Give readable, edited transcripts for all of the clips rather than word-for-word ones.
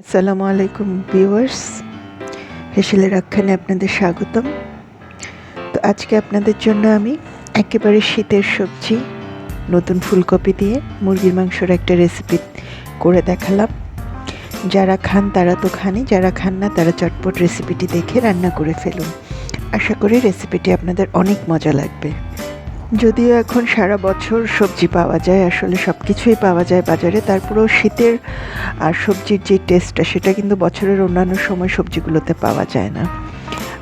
আসসালামু আলাইকুম viewers, HeshelerAkhyan আপনাদের স্বাগতম। তো আজকে আপনাদের জন্য আমি একেবারে শীতের সবজি নতুন ফুলকপি দিয়ে মুরগির মাংসের একটা রেসিপি করে দেখালাম। যারা খান তারা তো খানই, যারা খান না তারা চটপট রেসিপিটি দেখে রান্না করে ফেলুন। আশা করি রেসিপিটি আপনাদের অনেক মজা লাগবে। যদিও এখন সারা বছর সবজি পাওয়া যায়, আসলে সব কিছুই পাওয়া যায় বাজারে, তারপরেও শীতের আর সবজির যে টেস্টটা সেটা কিন্তু বছরের অন্যান্য সময় সবজিগুলোতে পাওয়া যায় না।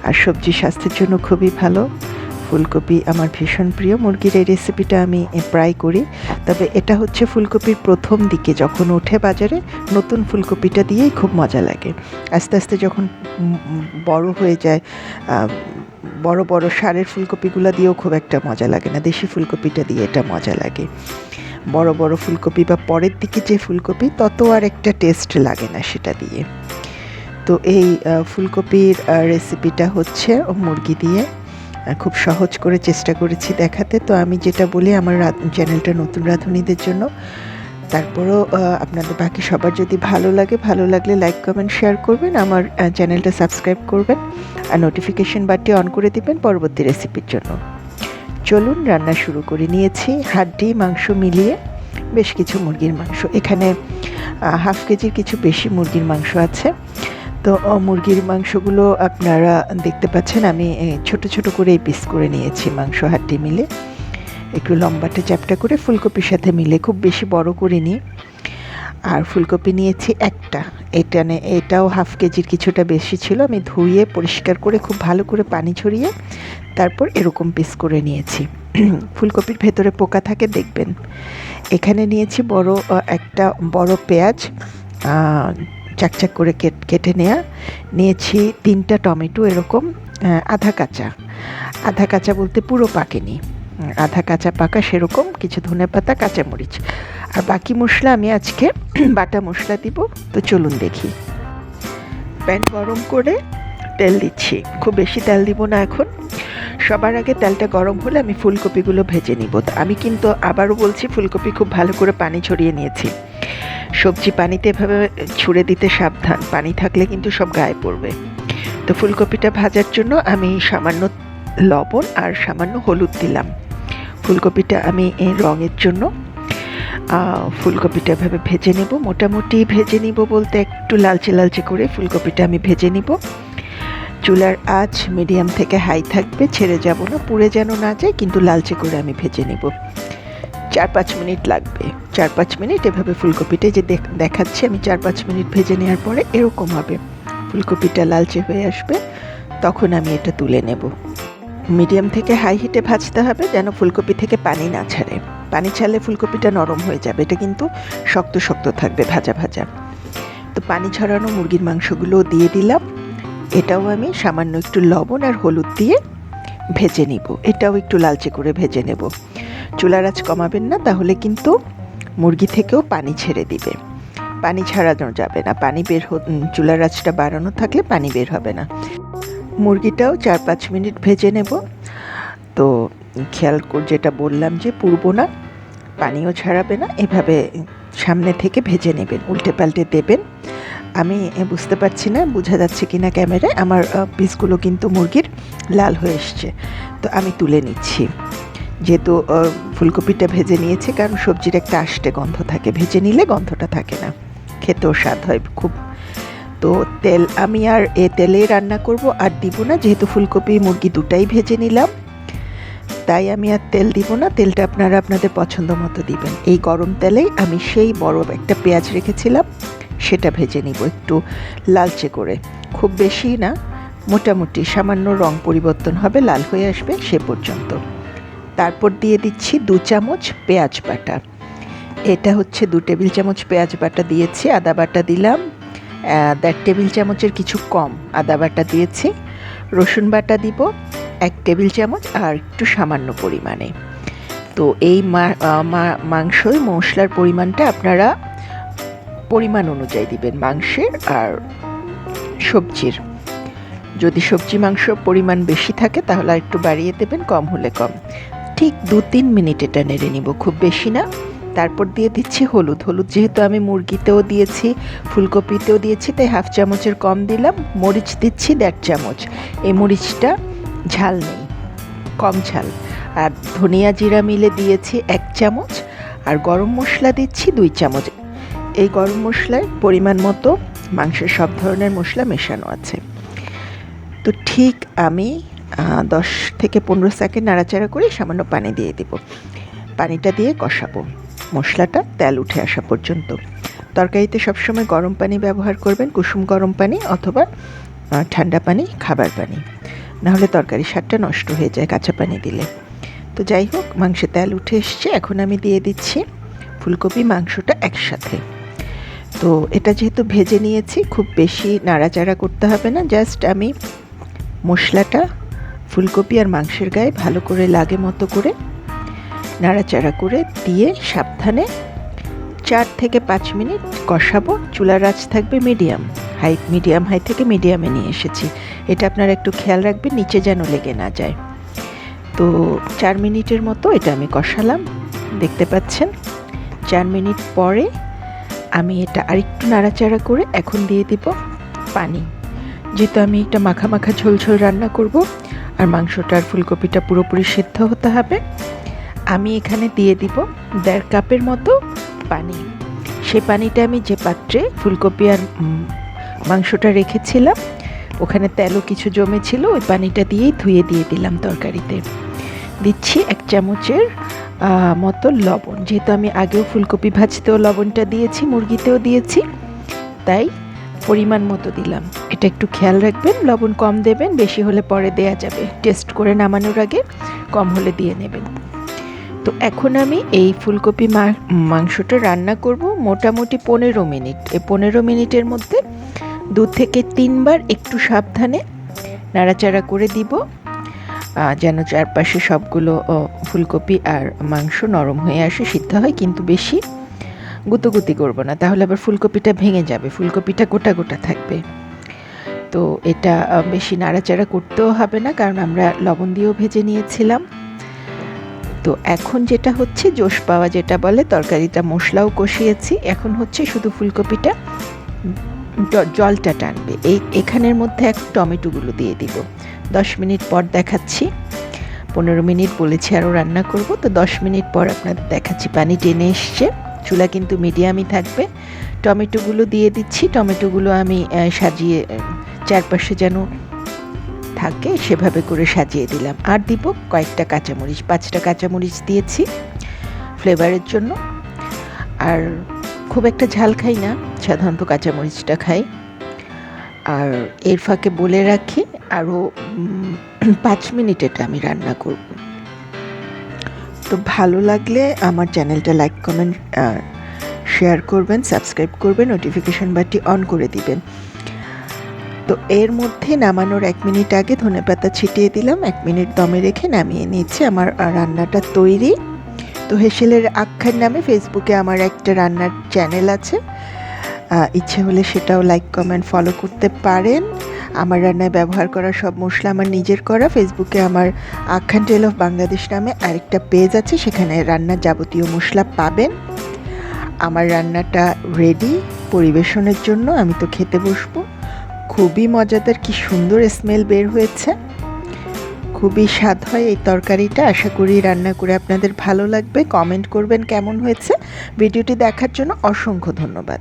আর সবজি স্বাস্থ্যের জন্য খুবই ভালো। ফুলকপি আমার ভীষণ প্রিয়। মুরগির এই রেসিপিটা আমি প্রায় করি, তবে এটা হচ্ছে ফুলকপির প্রথম দিকে যখন ওঠে বাজারে, নতুন ফুলকপিটা দিয়েই খুব মজা লাগে। আস্তে আস্তে যখন বড় হয়ে যায়, বড় বড় সারের ফুলকপিগুলো দিয়েও খুব একটা মজা লাগে না, দেশি ফুলকপিটা দিয়ে এটা মজা লাগে। বড় বড় ফুলকপি বা পরের দিকে যে ফুলকপি, তত আর একটা টেস্ট লাগে না সেটা দিয়ে। তো এই ফুলকপির রেসিপিটা হচ্ছে মুরগি দিয়ে, খুব সহজ করে চেষ্টা করেছি দেখাতে। তো আমি যেটা বলি, আমার চ্যানেলটা নতুন রাঁধুনিদের জন্য, তারপরও আপনাদের বাকি সবার যদি ভালো লাগলে লাইক কমেন্ট শেয়ার করবেন, আমার চ্যানেলটা সাবস্ক্রাইব করবেন আর নোটিফিকেশন বাটটি অন করে দিবেন পরবর্তী রেসিপির জন্য। চলুন রান্না শুরু করে। নিয়েছি হাড্ডি মাংস মিলিয়ে বেশ কিছু মুরগির মাংস, এখানে হাফ কেজির কিছু বেশি মুরগির মাংস আছে। তো মুরগির মাংসগুলো আপনারা দেখতে পাচ্ছেন আমি ছোট ছোট করে পিস করে নিয়েছি। মাংস হাড্ডি মিলে একটু লম্বাটে চ্যাপটা করে ফুলকপির সাথে মিলে, খুব বেশি বড় করে নিই। আর ফুলকপি নিয়েছি একটা, এটাও হাফ কেজির কিছুটা বেশি ছিল। আমি ধুয়ে পরিষ্কার করে খুব ভালো করে পানি ছড়িয়ে তারপর এরকম পিস করে নিয়েছি। ফুলকপির ভেতরে পোকা থাকে দেখবেন। এখানে নিয়েছি একটা বড় পেঁয়াজ, চাকচাক করে কেটে নিয়েছি 3টা টমেটো, এরকম আধা কাঁচা বলতে পুরো পাকেনি, আধা কাঁচা পাকা সেরকম কিছু ধনেপাতা, কাঁচামরিচ। আর বাকি মশলা আমি আজকে বাটা মশলা দিব। তো চলুন দেখি। প্যান গরম করে তেল দিচ্ছি, খুব বেশি তেল দিব না এখন। সবার আগে তেলটা গরম হলে আমি ফুলকপিগুলো ভেজে নিব। আমি কিন্তু আবারও বলছি, ফুলকপি খুব ভালো করে পানি ছড়িয়ে নিয়েছি। সবজি পানিতে এভাবে ছুঁড়ে দিতে সাবধান, পানি থাকলে কিন্তু সব গায়ে পড়বে। তো ফুলকপিটা ভাজার জন্য আমি সামান্য লবণ আর সামান্য হলুদ দিলাম। ফুলকপিটা আমি এই রঙের জন্য ফুলকপিটা এভাবে ভেজে নেব। মোটামুটি ভেজে নিব বলতে একটু লালচে লালচে করে ফুলকপিটা আমি ভেজে নিব। চুলার আঁচ মিডিয়াম থেকে হাই থাকবে, ছেড়ে যাব না, পুড়ে যেন না যায়, কিন্তু লালচে করে আমি ভেজে নিব। 4-5 মিনিট লাগবে। 4-5 মিনিট এভাবে ফুলকপিটা যে দেখাচ্ছে, আমি 4-5 মিনিট ভেজে নেওয়ার পরে এরকম হবে, ফুলকপিটা লালচে হয়ে আসবে, তখন আমি এটা তুলে নেব। মিডিয়াম থেকে হাই হিটে ভাজতে হবে যেন ফুলকপি থেকে পানি না ছাড়ে। পানি ছাড়লে ফুলকপিটা নরম হয়ে যাবে, এটা কিন্তু শক্ত শক্ত থাকবে ভাজা ভাজা। তো পানি ছড়ানো মুরগির মাংসগুলো দিয়ে দিলাম। এটাও আমি সামান্য একটু লবণ আর হলুদ দিয়ে ভেজে নিব। এটাও একটু লালচে করে ভেজে নেব। চুলার আঁচ কমাবেন না, তাহলে কিন্তু মুরগি থেকেও পানি ছেড়ে দিবে। পানি ছাড়ানো যাবে না, চুলার আঁচটা বাড়ানো থাকলে পানি বের হবে না। মুরগিটাও 4-5 মিনিট ভেজে নেব। তো খেয়াল করে যেটা বললাম যে পুড়বো না, পানিও ছাড়াবে না, এভাবে সামনে থেকে ভেজে নেবেন, উল্টে পাল্টে দেবেন। আমি বুঝতে পারছি না বোঝা যাচ্ছে কিনা ক্যামেরায়, আমার পিসগুলো কিন্তু মুরগির লাল হয়ে এসছে। তো আমি তুলে নিচ্ছি, যেহেতু ফুলকপিটা ভেজে নিয়েছি, কারণ সবজির একটা আষ্টে গন্ধ থাকে, ভেজে নিলে গন্ধটা থাকে না, খেতেও স্বাদ হয় খুব। তো তেল আমি আর তেলেই রান্না করব, আর দিব না, যেহেতু ফুলকপি মুরগি দুটাই ভেজে নিলাম, তাই আমি আর তেল দিব না। তেলটা আপনারা আপনাদের পছন্দ মতো দিবেন। এই গরম তেলেই আমি সেই বড় একটা পেঁয়াজ রেখেছিলাম, সেটা ভেজে নিব একটু লালচে করে, খুব বেশি না, মোটামুটি সামান্য রং পরিবর্তন হবে, লাল হয়ে আসবে সে পর্যন্ত। তারপর দিয়ে দিচ্ছি 2 চামচ পেঁয়াজ বাটা। এটা হচ্ছে 2 টেবিল চামচ পেঁয়াজ বাটা দিয়েছি। আদা বাটা দিলাম 1.5 টেবিল চামচের কিছু কম আদা বাটা দিয়েছি। রসুন বাটা দিব 1 টেবিল চামচ আর একটু সামান্য পরিমাণে। তো এই মাংসই মশলার পরিমাণটা আপনারা পরিমাণ অনুযায়ী দিবেন, মাংসের আর সবজির। যদি সবজি মাংস পরিমাণ বেশি থাকে তাহলে একটু বাড়িয়ে দেবেন, কম হলে কম। ঠিক 2-3 মিনিট এটা নেড়ে নিব, খুব বেশি না, তারপর দিয়ে দিচ্ছি হলুদ। হলুদ যেহেতু আমি মুরগিতেও দিয়েছি, ফুলকপিতেও দিয়েছি, তাই 1/2 চামচের কম দিলাম। মরিচ দিচ্ছি 1.5 চামচ। এই মরিচটা ঝাল নেই, কম ঝাল। আর ধনিয়া জিরা মিলে দিয়েছি 1 চামচ। আর গরম মশলা দিচ্ছি 2 চামচ। এই গরম মশলায় পরিমাণ মতো মাংসের সব ধরনের মশলা মেশানো আছে। তো ঠিক আমি 10 থেকে 15 সেকেন্ড নাড়াচাড়া করে সামান্য পানি দিয়ে দিব। পানিটা দিয়ে কষাবো মশলাটা তেল উঠে আসা পর্যন্ত। তরকারিতে সবসময় গরম পানি ব্যবহার করবেন, কুসুম গরম পানি অথবা ঠান্ডা পানি, খাবার পানি, নাহলে তরকারির স্বাদটা নষ্ট হয়ে যায় কাঁচা পানি দিলে। তো যাই হোক, মাংসে তেল উঠে এসছে। এখন আমি দিয়ে দিচ্ছি ফুলকপি মাংসটা একসাথে। তো এটা যেহেতু ভেজে নিয়েছি, খুব বেশি নাড়াচাড়া করতে হবে না। জাস্ট আমি মশলাটা ফুলকপি আর মাংসের গায়ে ভালো করে লাগে মতো করে নাড়াচাড়া করে দিয়ে সাবধানে 4 থেকে 5 মিনিট কষাবো। চুলার আঁচ থাকবে মিডিয়াম হাই থেকে মিডিয়ামে নিয়ে এসেছি। এটা আপনারা একটু খেয়াল রাখবেন, নিচে যেন লেগে না যায়। তো 4 মিনিটের মতো এটা আমি কষালাম, দেখতে পাচ্ছেন। 4 মিনিট পরে আমি এটা আরেকটু নাড়াচাড়া করে এখন দিয়ে দিব পানি। যেহেতু আমি একটা মাখা মাখা ঝোল ঝোল রান্না করব আর মাংসটা আর ফুলকপিটা পুরোপুরি সিদ্ধ হতে হবে, আমি এখানে দিয়ে দিব 1.5 কাপের মতো পানি। সেই পানিটা আমি যে পাত্রে ফুলকপি আর মাংসটা রেখেছিলাম, ওখানে তেলও কিছু জমেছিল, ওই পানিটা দিয়েই ধুয়ে দিয়ে দিলাম তরকারিতে। দিচ্ছি 1 চামচের মতো লবণ। যেহেতু আমি আগেও ফুলকপি ভাজতেও লবণটা দিয়েছি, মুরগিতেও দিয়েছি, তাই পরিমাণ মতো দিলাম। এটা একটু খেয়াল রাখবেন, লবণ কম দেবেন, বেশি হলে পরে দেয়া যাবে। টেস্ট করে নামানোর আগে কম হলে দিয়ে নেবেন। তো এখন আমি এই ফুলকপি মাংসটা রান্না করব মোটামুটি 15 মিনিট। এই 15 মিনিটের মধ্যে 2 থেকে 3 বার একটু সাবধানে নাড়াচাড়া করে দিব, যেন চারপাশে সবগুলো ফুলকপি আর মাংস নরম হয়ে আসে, সিদ্ধ হয়। কিন্তু বেশি গুঁতোগুতি করব না, তাহলে আবার ফুলকপিটা ভেঙে যাবে, ফুলকপিটা গোটা গোটা থাকবে। তো এটা বেশি নাড়াচাড়া করতেও হবে না, কারণ আমরা লবণ দিয়েও ভেজে নিয়েছিলাম। তো এখন যেটা হচ্ছে জোশ পাওয়া যেটা বলে, তরকারিটা মশলাও কষিয়েছি, এখন হচ্ছে শুধু ফুলকপিটা জলটা টানবে। এখানের মধ্যে এখন টমেটোগুলো দিয়ে দিব। 10 মিনিট পর দেখাচ্ছি। 15 মিনিট বলেছি আরও রান্না করব, তো 10 মিনিট পর আপনাদের দেখাচ্ছি। পানি টেনে এসছে, চুলা কিন্তু মিডিয়ামই থাকবে। টমেটোগুলো দিয়ে দিচ্ছি। টমেটোগুলো আমি সাজিয়ে চারপাশে যেন থাকে সেভাবে করে সাজিয়ে দিলাম। আর দিব কয়েকটা কাঁচামরিচ, 5টা কাঁচামরিচ দিয়েছি ফ্লেভারের জন্য। আর খুব একটা ঝাল খাই না, সাধারণত কাঁচামরিচটা খাই। আর এর ফাঁকে বলে রাখি, আরও 5 মিনিট এটা আমি রান্না করব। তো ভালো লাগলে আমার চ্যানেলটা লাইক, কমেন্ট, শেয়ার করবেন, সাবস্ক্রাইব করবেন, নোটিফিকেশন বাটনটি অন করে দিবেন। তো এর মধ্যে নামানোর 1 মিনিট আগে ধনেপাতা ছিটিয়ে দিলাম। 1 মিনিট দমে রেখে নামিয়ে নিচ্ছি। আমার রান্নাটা তৈরি। তো হেসেলের আখ্যান নামে ফেসবুকে আমার একটা রান্নার চ্যানেল আছে, ইচ্ছে হলে সেটাও লাইক, কমেন্ট, ফলো করতে পারেন। আমার রান্নায় ব্যবহার করা সব মশলা আমার নিজের করা। ফেসবুকে আমার আখ্যান টেল অফ বাংলাদেশ নামে আরেকটা পেজ আছে, সেখানে রান্নার যাবতীয় মশলা পাবেন। আমার রান্নাটা রেডি পরিবেশনের জন্য, আমি তো খেতে বসবো। খুবই মজাদার, কি সুন্দর স্মেল বের হয়েছে, খুবই স্বাদ হয় এই তরকারিটা। আশা করি রান্না করে আপনাদের ভালো লাগবে। কমেন্ট করবেন কেমন হয়েছে। ভিডিওটি দেখার জন্য অসংখ্য ধন্যবাদ।